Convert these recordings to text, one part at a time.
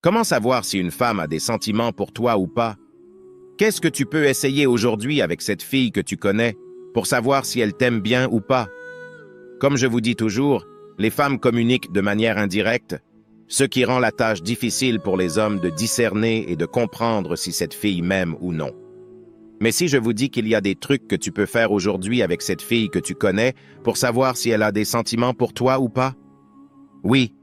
Comment savoir si une femme a des sentiments pour toi ou pas? Qu'est-ce que tu peux essayer aujourd'hui avec cette fille que tu connais pour savoir si elle t'aime bien ou pas? Comme je vous dis toujours, les femmes communiquent de manière indirecte, ce qui rend la tâche difficile pour les hommes de discerner et de comprendre si cette fille m'aime ou non. Mais si je vous dis qu'il y a des trucs que tu peux faire aujourd'hui avec cette fille que tu connais pour savoir si elle a des sentiments pour toi ou pas? Oui.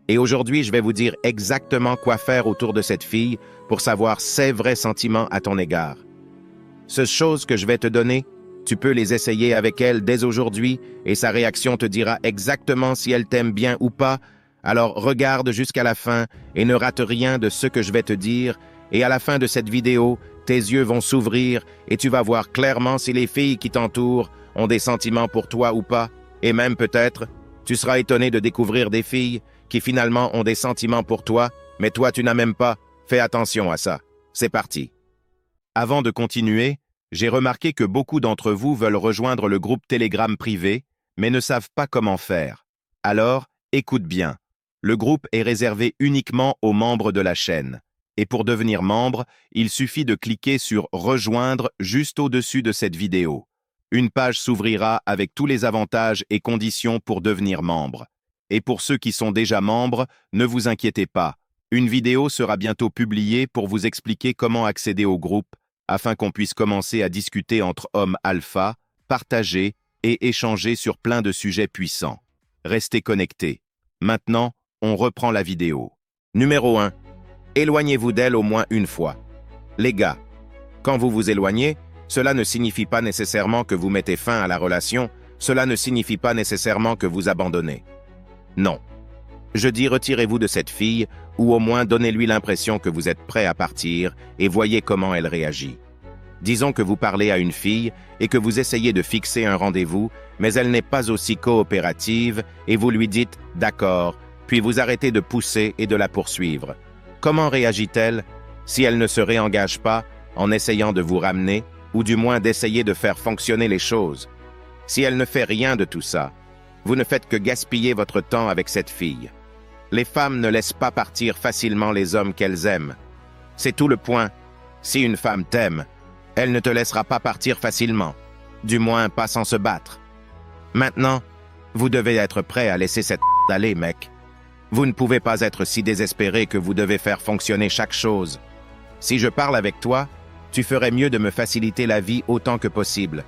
Et aujourd'hui, je vais vous dire exactement quoi faire autour de cette fille pour savoir ses vrais sentiments à ton égard. Ces choses que je vais te donner, tu peux les essayer avec elle dès aujourd'hui et sa réaction te dira exactement si elle t'aime bien ou pas. Alors regarde jusqu'à la fin et ne rate rien de ce que je vais te dire. Et à la fin de cette vidéo, tes yeux vont s'ouvrir et tu vas voir clairement si les filles qui t'entourent ont des sentiments pour toi ou pas. Et même peut-être, tu seras étonné de découvrir des filles qui finalement ont des sentiments pour toi, mais toi tu n'as même pas. Fais attention à ça. C'est parti. Avant de continuer, j'ai remarqué que beaucoup d'entre vous veulent rejoindre le groupe Telegram privé, mais ne savent pas comment faire. Alors, écoute bien. Le groupe est réservé uniquement aux membres de la chaîne. Et pour devenir membre, il suffit de cliquer sur « Rejoindre » juste au-dessus de cette vidéo. Une page s'ouvrira avec tous les avantages et conditions pour devenir membre. Et pour ceux qui sont déjà membres, ne vous inquiétez pas. Une vidéo sera bientôt publiée pour vous expliquer comment accéder au groupe, afin qu'on puisse commencer à discuter entre hommes alpha, partager et échanger sur plein de sujets puissants. Restez connectés. Maintenant, on reprend la vidéo. Numéro 1. Éloignez-vous d'elle au moins une fois. Les gars, quand vous vous éloignez, cela ne signifie pas nécessairement que vous mettez fin à la relation, cela ne signifie pas nécessairement que vous abandonnez. Non. Je dis retirez-vous de cette fille, ou au moins donnez-lui l'impression que vous êtes prêt à partir et voyez comment elle réagit. Disons que vous parlez à une fille et que vous essayez de fixer un rendez-vous, mais elle n'est pas aussi coopérative et vous lui dites « d'accord », puis vous arrêtez de pousser et de la poursuivre. Comment réagit-elle si elle ne se réengage pas en essayant de vous ramener, ou du moins d'essayer de faire fonctionner les choses? Si elle ne fait rien de tout ça, vous ne faites que gaspiller votre temps avec cette fille. Les femmes ne laissent pas partir facilement les hommes qu'elles aiment. C'est tout le point. Si une femme t'aime, elle ne te laissera pas partir facilement, du moins pas sans se battre. Maintenant, vous devez être prêt à laisser cette aller, mec. Vous ne pouvez pas être si désespéré que vous devez faire fonctionner chaque chose. Si je parle avec toi, tu ferais mieux de me faciliter la vie autant que possible.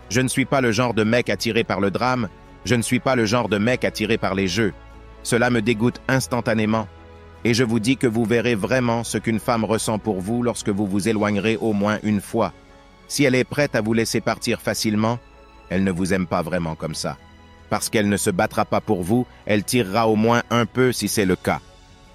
Je ne suis pas le genre de mec attiré par le drame, je ne suis pas le genre de mec attiré par les jeux. Cela me dégoûte instantanément. Et je vous dis que vous verrez vraiment ce qu'une femme ressent pour vous lorsque vous vous éloignerez au moins une fois. Si elle est prête à vous laisser partir facilement, elle ne vous aime pas vraiment comme ça. Parce qu'elle ne se battra pas pour vous, elle tirera au moins un peu si c'est le cas.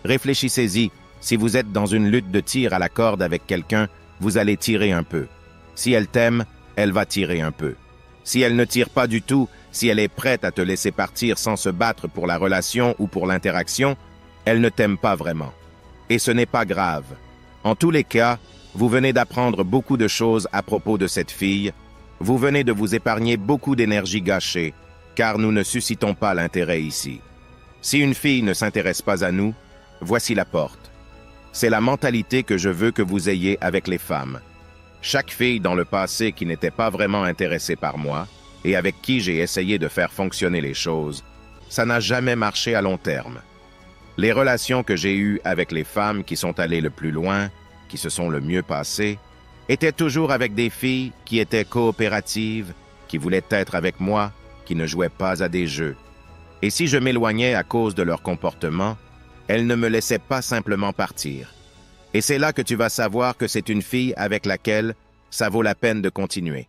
Réfléchissez-y, si vous êtes dans une lutte de tir à la corde avec quelqu'un, vous allez tirer un peu. Si elle t'aime, elle va tirer un peu. Si elle ne tire pas du tout, si elle est prête à te laisser partir sans se battre pour la relation ou pour l'interaction, elle ne t'aime pas vraiment. Et ce n'est pas grave. En tous les cas, vous venez d'apprendre beaucoup de choses à propos de cette fille. Vous venez de vous épargner beaucoup d'énergie gâchée, car nous ne suscitons pas l'intérêt ici. Si une fille ne s'intéresse pas à nous, voici la porte. C'est la mentalité que je veux que vous ayez avec les femmes. Chaque fille dans le passé qui n'était pas vraiment intéressée par moi, et avec qui j'ai essayé de faire fonctionner les choses, ça n'a jamais marché à long terme. Les relations que j'ai eues avec les femmes qui sont allées le plus loin, qui se sont le mieux passées, étaient toujours avec des filles qui étaient coopératives, qui voulaient être avec moi, qui ne jouaient pas à des jeux. Et si je m'éloignais à cause de leur comportement, elles ne me laissaient pas simplement partir. Et c'est là que tu vas savoir que c'est une fille avec laquelle ça vaut la peine de continuer.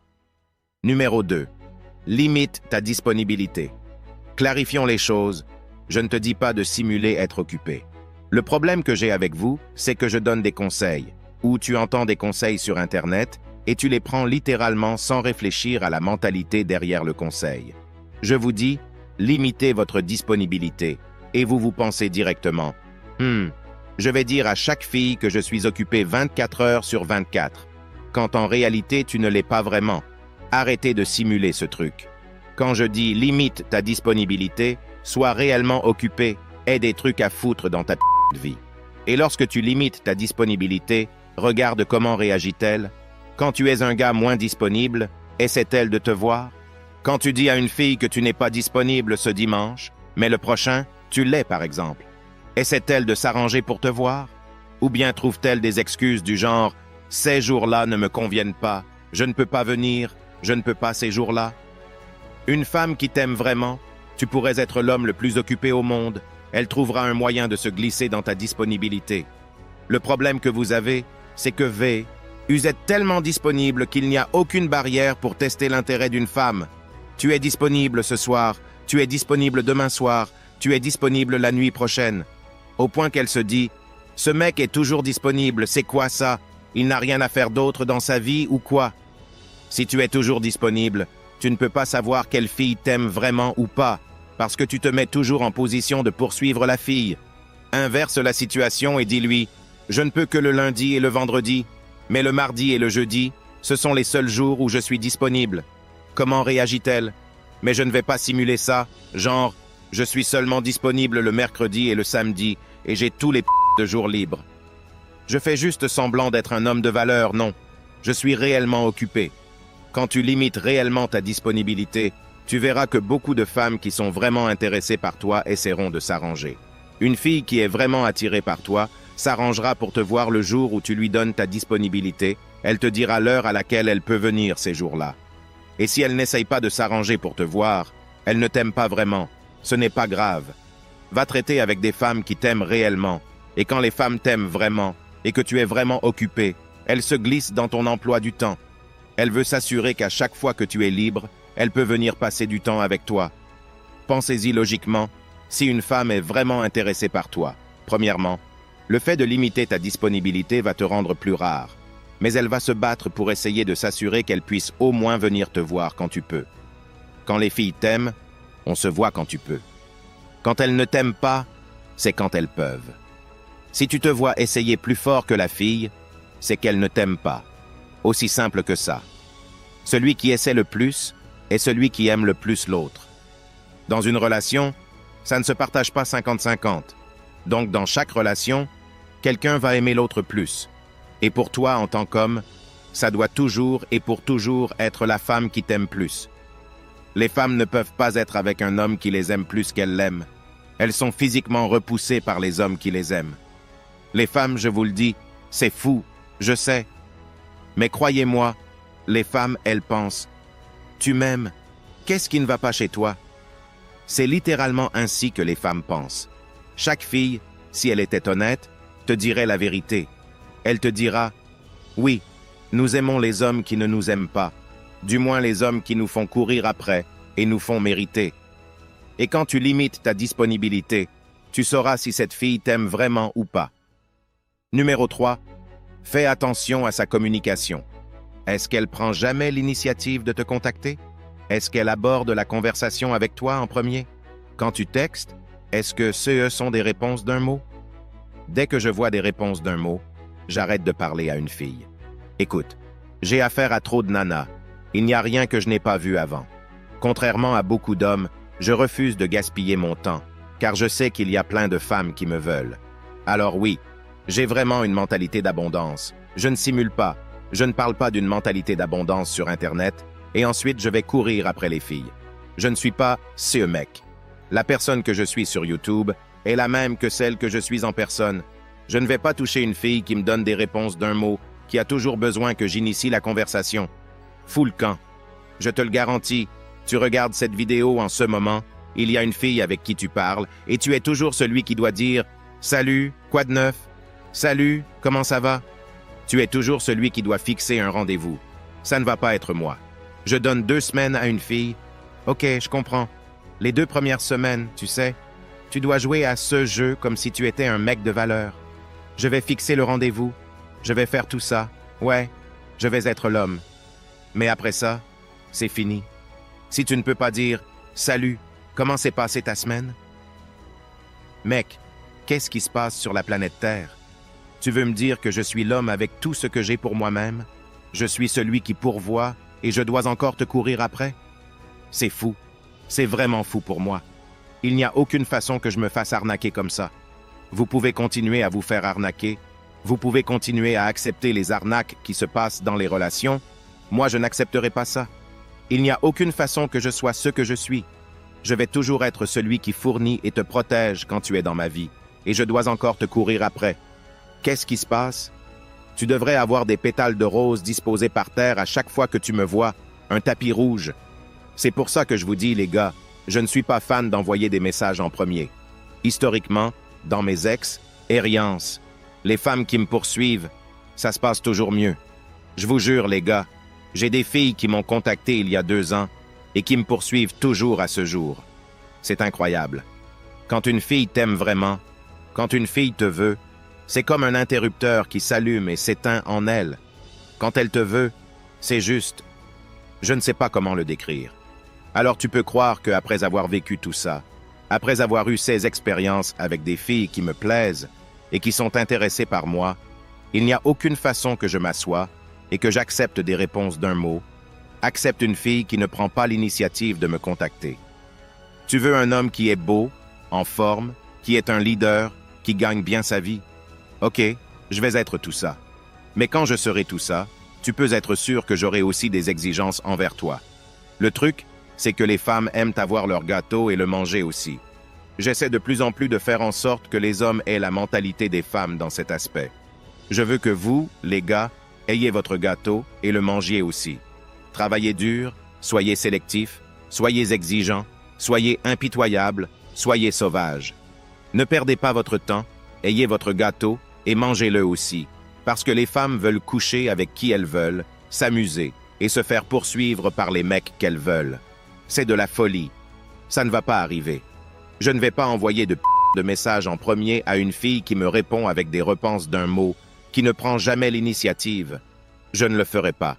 Numéro 2. Limite ta disponibilité. Clarifions les choses. Je ne te dis pas de simuler être occupé. Le problème que j'ai avec vous, c'est que je donne des conseils, ou tu entends des conseils sur Internet et tu les prends littéralement sans réfléchir à la mentalité derrière le conseil. Je vous dis, limitez votre disponibilité et vous pensez directement « je vais dire à chaque fille que je suis occupé 24 heures sur 24 », quand en réalité tu ne l'es pas vraiment. Arrêtez de simuler ce truc. Quand je dis « limite ta disponibilité », sois réellement occupé, aie des trucs à foutre dans ta vie. Et lorsque tu limites ta disponibilité, regarde comment réagit-elle. Quand tu es un gars moins disponible, essaie-t-elle de te voir? Quand tu dis à une fille que tu n'es pas disponible ce dimanche, mais le prochain, tu l'es par exemple, essaie-t-elle de s'arranger pour te voir? Ou bien trouve-t-elle des excuses du genre « ces jours-là ne me conviennent pas, je ne peux pas venir, je ne peux pas ces jours-là ». Une femme qui t'aime vraiment, tu pourrais être l'homme le plus occupé au monde, elle trouvera un moyen de se glisser dans ta disponibilité. Le problème que vous avez, c'est que vous êtes tellement disponible qu'il n'y a aucune barrière pour tester l'intérêt d'une femme. Tu es disponible ce soir, tu es disponible demain soir, tu es disponible la nuit prochaine. Au point qu'elle se dit « ce mec est toujours disponible, c'est quoi ça? Il n'a rien à faire d'autre dans sa vie ou quoi ?» Si tu es toujours disponible, tu ne peux pas savoir quelle fille t'aime vraiment ou pas, parce que tu te mets toujours en position de poursuivre la fille. Inverse la situation et dis-lui « je ne peux que le lundi et le vendredi, mais le mardi et le jeudi, ce sont les seuls jours où je suis disponible. » Comment réagit-elle? « Mais je ne vais pas simuler ça, genre « je suis seulement disponible le mercredi et le samedi, et j'ai tous les de jours libres. » Je fais juste semblant d'être un homme de valeur, non. Je suis réellement occupé. Quand tu limites réellement ta disponibilité, tu verras que beaucoup de femmes qui sont vraiment intéressées par toi essaieront de s'arranger. Une fille qui est vraiment attirée par toi s'arrangera pour te voir le jour où tu lui donnes ta disponibilité. Elle te dira l'heure à laquelle elle peut venir ces jours-là. Et si elle n'essaye pas de s'arranger pour te voir, elle ne t'aime pas vraiment. Ce n'est pas grave. Va traiter avec des femmes qui t'aiment réellement. Et quand les femmes t'aiment vraiment, et que tu es vraiment occupé, elles se glissent dans ton emploi du temps. Elle veut s'assurer qu'à chaque fois que tu es libre, elle peut venir passer du temps avec toi. Pensez-y logiquement, si une femme est vraiment intéressée par toi, premièrement, le fait de limiter ta disponibilité va te rendre plus rare, mais elle va se battre pour essayer de s'assurer qu'elle puisse au moins venir te voir quand tu peux. Quand les filles t'aiment, on se voit quand tu peux. Quand elles ne t'aiment pas, c'est quand elles peuvent. Si tu te vois essayer plus fort que la fille, c'est qu'elle ne t'aime pas. Aussi simple que ça. Celui qui essaie le plus est celui qui aime le plus l'autre. Dans une relation, ça ne se partage pas 50-50. Donc dans chaque relation, quelqu'un va aimer l'autre plus. Et pour toi en tant qu'homme, ça doit toujours et pour toujours être la femme qui t'aime plus. Les femmes ne peuvent pas être avec un homme qui les aime plus qu'elles l'aiment. Elles sont physiquement repoussées par les hommes qui les aiment. Les femmes, je vous le dis, c'est fou, je sais. Mais croyez-moi, les femmes, elles pensent « Tu m'aimes, qu'est-ce qui ne va pas chez toi ?» C'est littéralement ainsi que les femmes pensent. Chaque fille, si elle était honnête, te dirait la vérité. Elle te dira « Oui, nous aimons les hommes qui ne nous aiment pas, du moins les hommes qui nous font courir après et nous font mériter. » Et quand tu limites ta disponibilité, tu sauras si cette fille t'aime vraiment ou pas. Numéro 3. Fais attention à sa communication. Est-ce qu'elle prend jamais l'initiative de te contacter? Est-ce qu'elle aborde la conversation avec toi en premier? Quand tu textes, est-ce que ce sont des réponses d'un mot? Dès que je vois des réponses d'un mot, j'arrête de parler à une fille. Écoute, j'ai affaire à trop de nanas. Il n'y a rien que je n'ai pas vu avant. Contrairement à beaucoup d'hommes, je refuse de gaspiller mon temps, car je sais qu'il y a plein de femmes qui me veulent. Alors oui, j'ai vraiment une mentalité d'abondance. Je ne simule pas. Je ne parle pas d'une mentalité d'abondance sur Internet, et ensuite je vais courir après les filles. Je ne suis pas ce mec. La personne que je suis sur YouTube est la même que celle que je suis en personne. Je ne vais pas toucher une fille qui me donne des réponses d'un mot, qui a toujours besoin que j'initie la conversation. Fous le camp. Je te le garantis, tu regardes cette vidéo en ce moment, il y a une fille avec qui tu parles, et tu es toujours celui qui doit dire « Salut, quoi de neuf? Salut, comment ça va ?» Tu es toujours celui qui doit fixer un rendez-vous. Ça ne va pas être moi. Je donne 2 semaines à une fille. Ok, je comprends. Les 2 premières semaines, tu sais, tu dois jouer à ce jeu comme si tu étais un mec de valeur. Je vais fixer le rendez-vous. Je vais faire tout ça. Ouais, je vais être l'homme. Mais après ça, c'est fini. Si tu ne peux pas dire « Salut, comment s'est passée ta semaine ?» Mec, qu'est-ce qui se passe sur la planète Terre? Tu veux me dire que je suis l'homme avec tout ce que j'ai pour moi-même? Je suis celui qui pourvoit et je dois encore te courir après? C'est fou. C'est vraiment fou pour moi. Il n'y a aucune façon que je me fasse arnaquer comme ça. Vous pouvez continuer à vous faire arnaquer. Vous pouvez continuer à accepter les arnaques qui se passent dans les relations. Moi, je n'accepterai pas ça. Il n'y a aucune façon que je sois ce que je suis. Je vais toujours être celui qui fournit et te protège quand tu es dans ma vie. Et je dois encore te courir après. Qu'est-ce qui se passe? Tu devrais avoir des pétales de rose disposés par terre à chaque fois que tu me vois, un tapis rouge. C'est pour ça que je vous dis, les gars, je ne suis pas fan d'envoyer des messages en premier. Historiquement, dans mes ex, Eriance, les femmes qui me poursuivent, ça se passe toujours mieux. Je vous jure, les gars, j'ai des filles qui m'ont contacté il y a 2 ans et qui me poursuivent toujours à ce jour. C'est incroyable. Quand une fille t'aime vraiment, quand une fille te veut, c'est comme un interrupteur qui s'allume et s'éteint en elle. Quand elle te veut, c'est juste. Je ne sais pas comment le décrire. Alors tu peux croire qu'après avoir vécu tout ça, après avoir eu ces expériences avec des filles qui me plaisent et qui sont intéressées par moi, il n'y a aucune façon que je m'assoie et que j'accepte des réponses d'un mot, accepte une fille qui ne prend pas l'initiative de me contacter. Tu veux un homme qui est beau, en forme, qui est un leader, qui gagne bien sa vie? Ok, je vais être tout ça. Mais quand je serai tout ça, tu peux être sûr que j'aurai aussi des exigences envers toi. Le truc, c'est que les femmes aiment avoir leur gâteau et le manger aussi. J'essaie de plus en plus de faire en sorte que les hommes aient la mentalité des femmes dans cet aspect. Je veux que vous, les gars, ayez votre gâteau et le mangiez aussi. Travaillez dur, soyez sélectifs, soyez exigeants, soyez impitoyables, soyez sauvages. Ne perdez pas votre temps, ayez votre gâteau et mangez-le aussi, parce que les femmes veulent coucher avec qui elles veulent, s'amuser et se faire poursuivre par les mecs qu'elles veulent. C'est de la folie. Ça ne va pas arriver. Je ne vais pas envoyer de messages en premier à une fille qui me répond avec des repenses d'un mot, qui ne prend jamais l'initiative. Je ne le ferai pas.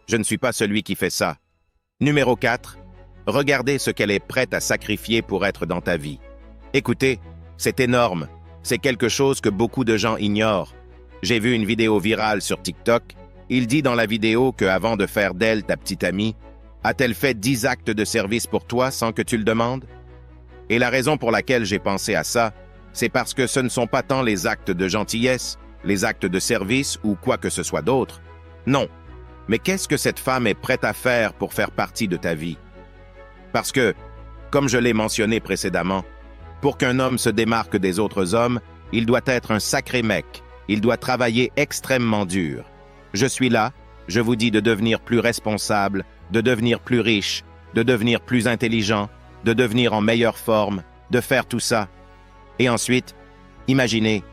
Je ne suis pas celui qui fait ça. Numéro 4. Regardez ce qu'elle est prête à sacrifier pour être dans ta vie. Écoutez, c'est énorme. C'est quelque chose que beaucoup de gens ignorent. J'ai vu une vidéo virale sur TikTok. Il dit dans la vidéo qu'avant de faire d'elle ta petite amie, a-t-elle fait 10 actes de service pour toi sans que tu le demandes? Et la raison pour laquelle j'ai pensé à ça, c'est parce que ce ne sont pas tant les actes de gentillesse, les actes de service ou quoi que ce soit d'autre. Non. Mais qu'est-ce que cette femme est prête à faire pour faire partie de ta vie? Parce que, comme je l'ai mentionné précédemment, pour qu'un homme se démarque des autres hommes, il doit être un sacré mec. Il doit travailler extrêmement dur. Je suis là, je vous dis de devenir plus responsable, de devenir plus riche, de devenir plus intelligent, de devenir en meilleure forme, de faire tout ça. Et ensuite, imaginez,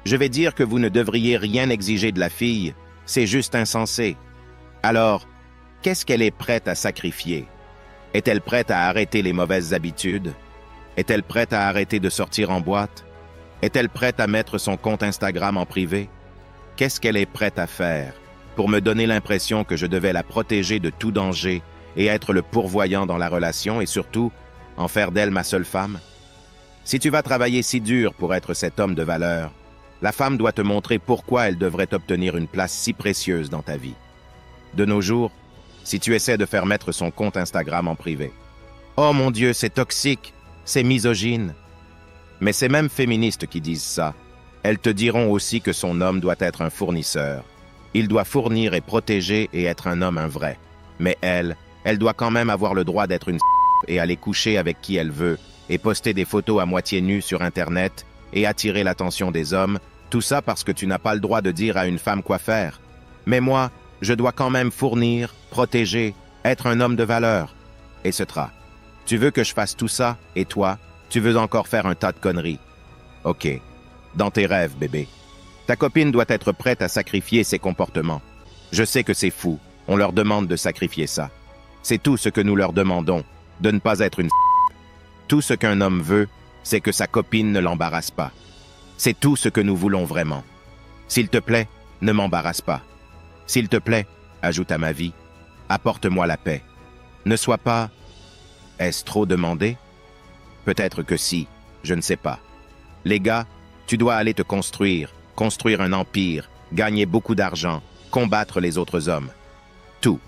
je vais dire que vous ne devriez rien exiger de la fille, c'est juste insensé. Alors, qu'est-ce qu'elle est prête à sacrifier? Est-elle prête à arrêter les mauvaises habitudes? Est-elle prête à arrêter de sortir en boîte? Est-elle prête à mettre son compte Instagram en privé? Qu'est-ce qu'elle est prête à faire pour me donner l'impression que je devais la protéger de tout danger et être le pourvoyant dans la relation et surtout, en faire d'elle ma seule femme? Si tu vas travailler si dur pour être cet homme de valeur, la femme doit te montrer pourquoi elle devrait obtenir une place si précieuse dans ta vie. De nos jours, si tu essaies de faire mettre son compte Instagram en privé, oh mon Dieu, c'est toxique, c'est misogyne. Mais ces mêmes féministes qui disent ça, elles te diront aussi que son homme doit être un fournisseur. Il doit fournir et protéger et être un homme un vrai. Mais elle doit quand même avoir le droit d'être une et aller coucher avec qui elle veut et poster des photos à moitié nues sur Internet et attirer l'attention des hommes, tout ça parce que tu n'as pas le droit de dire à une femme quoi faire. Mais moi, je dois quand même fournir, protéger, être un homme de valeur. Et tu veux que je fasse tout ça, et toi, tu veux encore faire un tas de conneries. Ok, dans tes rêves, bébé. Ta copine doit être prête à sacrifier ses comportements. Je sais que c'est fou, on leur demande de sacrifier ça. C'est tout ce que nous leur demandons, de ne pas être une Tout ce qu'un homme veut, c'est que sa copine ne l'embarrasse pas. C'est tout ce que nous voulons vraiment. S'il te plaît, ne m'embarrasse pas. S'il te plaît, ajoute à ma vie, apporte-moi la paix. Ne sois pas... Est-ce trop demandé? Peut-être que si, je ne sais pas. Les gars, tu dois aller te construire un empire, gagner beaucoup d'argent, combattre les autres hommes. Tout.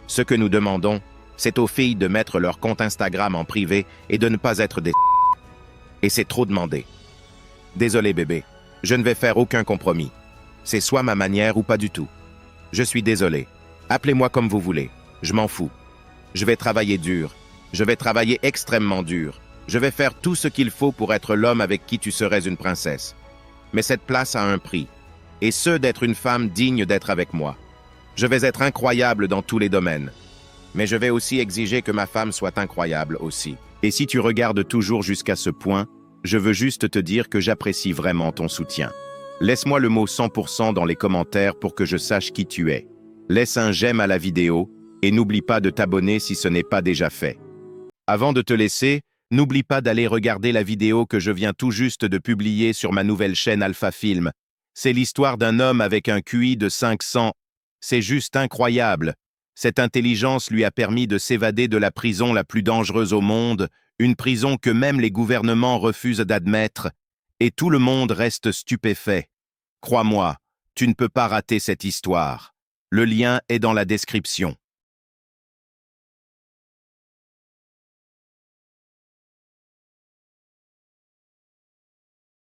Ce que nous demandons, c'est aux filles de mettre leur compte Instagram en privé et de ne pas être des... Et c'est trop demandé. Désolé bébé, je ne vais faire aucun compromis. C'est soit ma manière ou pas du tout. Je suis désolé. Appelez-moi comme vous voulez. Je m'en fous. Je vais travailler dur. Je vais travailler extrêmement dur. Je vais faire tout ce qu'il faut pour être l'homme avec qui tu serais une princesse. Mais cette place a un prix. Et ce d'être une femme digne d'être avec moi. Je vais être incroyable dans tous les domaines. Mais je vais aussi exiger que ma femme soit incroyable aussi. Et si tu regardes toujours jusqu'à ce point, je veux juste te dire que j'apprécie vraiment ton soutien. Laisse-moi le mot 100% dans les commentaires pour que je sache qui tu es. Laisse un j'aime à la vidéo et n'oublie pas de t'abonner si ce n'est pas déjà fait. Avant de te laisser, n'oublie pas d'aller regarder la vidéo que je viens tout juste de publier sur ma nouvelle chaîne Alpha Film. C'est l'histoire d'un homme avec un QI de 500. C'est juste incroyable. Cette intelligence lui a permis de s'évader de la prison la plus dangereuse au monde, une prison que même les gouvernements refusent d'admettre, et tout le monde reste stupéfait. Crois-moi, tu ne peux pas rater cette histoire. Le lien est dans la description.